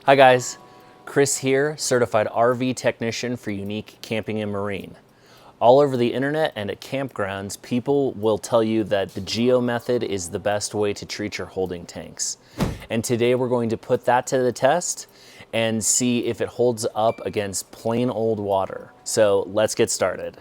Hi guys, Chris here, certified RV technician for Unique Camping and Marine. All over the internet and at campgrounds, people will tell you that the Geo Method is the best way to treat your holding tanks. And today we're going to put that to the test and see if it holds up against plain old water. So let's get started.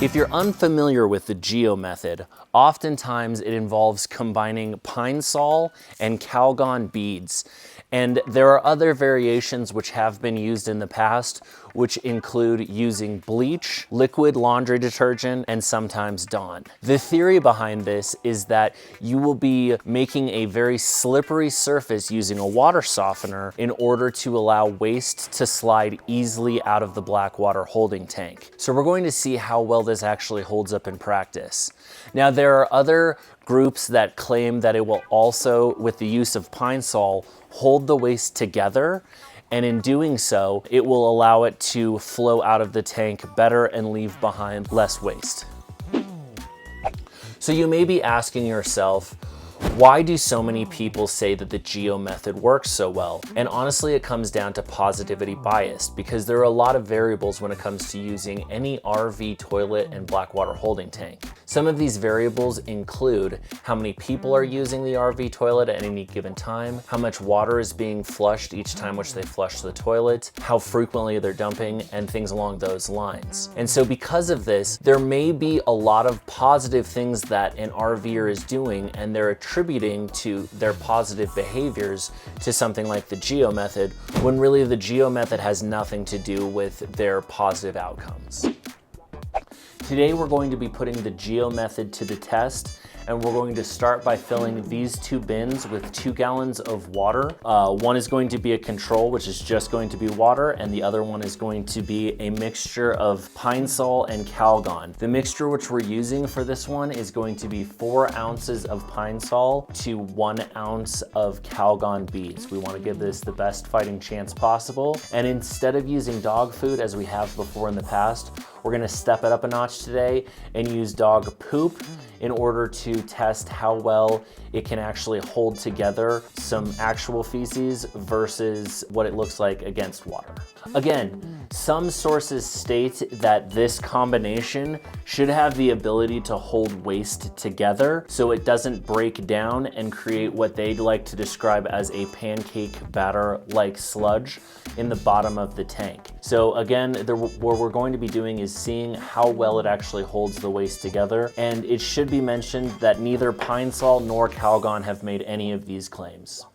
If you're unfamiliar with the Geo Method, oftentimes it involves combining pine sol and Calgon beads. And there are other variations which have been used in the past, which include using bleach, liquid laundry detergent, and sometimes Dawn. The theory behind this is that you will be making a very slippery surface using a water softener in order to allow waste to slide easily out of the black water holding tank. So we're going to see how well this actually holds up in practice. Now, there are other groups that claim that it will also, with the use of pine sol, hold the waste together, and in doing so, it will allow it to flow out of the tank better and leave behind less waste. So you may be asking yourself, why do so many people say that the Geo Method works so well? And honestly, it comes down to positivity bias, because there are a lot of variables when it comes to using any RV toilet and black water holding tank. Some of these variables include how many people are using the RV toilet at any given time, how much water is being flushed each time which they flush the toilet, how frequently they're dumping, and things along those lines. And so because of this, there may be a lot of positive things that an RVer is doing, and they're attributing to their positive behaviors to something like the Geo Method, when really the Geo Method has nothing to do with their positive outcomes. Today we're going to be putting the Geo Method to the test, and we're going to start by filling these two bins with 2 gallons of water. One is going to be a control, which is just going to be water, and the other one is going to be a mixture of pine sol and Calgon. The mixture which we're using for this one is going to be 4 ounces of pine sol to 1 ounce of Calgon beads. We want to give this the best fighting chance possible, and instead of using dog food as we have before in the past, we're going to step it up a notch today and use dog poop in order to test how well it can actually hold together some actual feces versus what it looks like against water. Again, some sources state that this combination should have the ability to hold waste together so it doesn't break down and create what they'd like to describe as a pancake batter-like sludge in the bottom of the tank. So again, what we're going to be doing is seeing how well it actually holds the waste together, and it should be mentioned that neither pine sol nor Calgon have made any of these claims.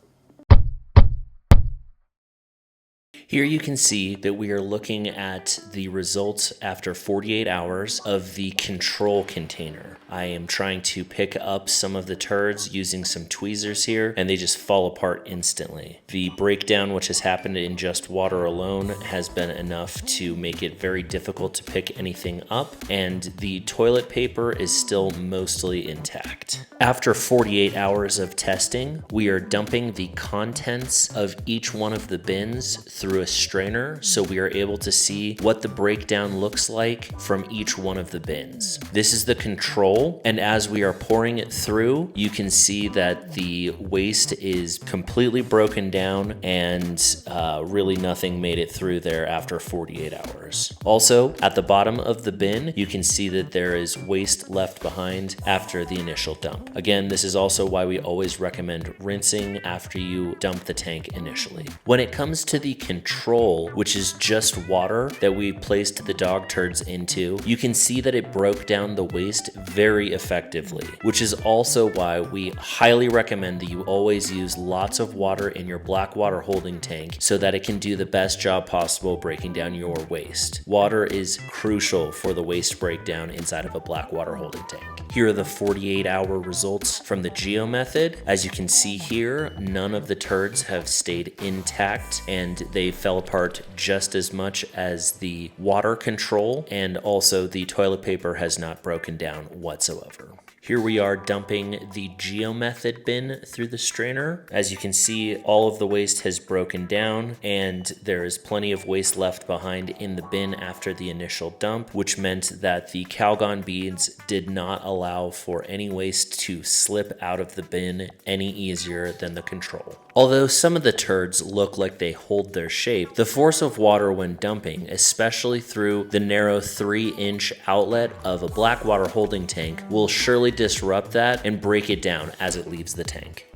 Here you can see that we are looking at the results after 48 hours of the control container. I am trying to pick up some of the turds using some tweezers here, and they just fall apart instantly. The breakdown which has happened in just water alone has been enough to make it very difficult to pick anything up, and the toilet paper is still mostly intact. After 48 hours of testing, we are dumping the contents of each one of the bins through a strainer so we are able to see what the breakdown looks like from each one of the bins. This is the control, and as we are pouring it through, you can see that the waste is completely broken down and really nothing made it through there after 48 hours. Also, at the bottom of the bin, you can see that there is waste left behind after the initial dump. Again, this is also why we always recommend rinsing after you dump the tank initially. When it comes to the control, which is just water that we placed the dog turds into, you can see that it broke down the waste very effectively, which is also why we highly recommend that you always use lots of water in your black water holding tank so that it can do the best job possible breaking down your waste. Water is crucial for the waste breakdown inside of a black water holding tank. Here are the 48-hour results from the Geo Method. As you can see here, none of the turds have stayed intact, and they fell apart just as much as the water control, and also the toilet paper has not broken down whatsoever. Here we are dumping the Geo Method bin through the strainer. As you can see, all of the waste has broken down and there is plenty of waste left behind in the bin after the initial dump, which meant that the Calgon beads did not allow for any waste to slip out of the bin any easier than the control. Although some of the turds look like they hold their shape, the force of water when dumping, especially through the narrow 3-inch outlet of a Blackwater holding tank, will surely disrupt that and break it down as it leaves the tank.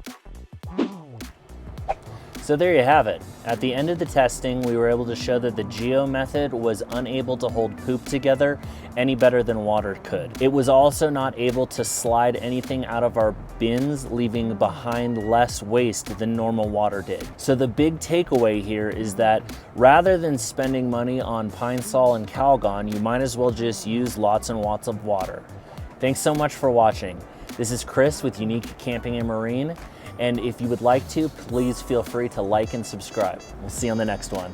So there you have it. At the end of the testing, we were able to show that the Geo Method was unable to hold poop together any better than water could. It was also not able to slide anything out of our bins, leaving behind less waste than normal water did. So the big takeaway here is that rather than spending money on Pine Sol and Calgon, you might as well just use lots and lots of water. Thanks so much for watching. This is Chris with Unique Camping and Marine. And if you would like to, please feel free to like and subscribe. We'll see you on the next one.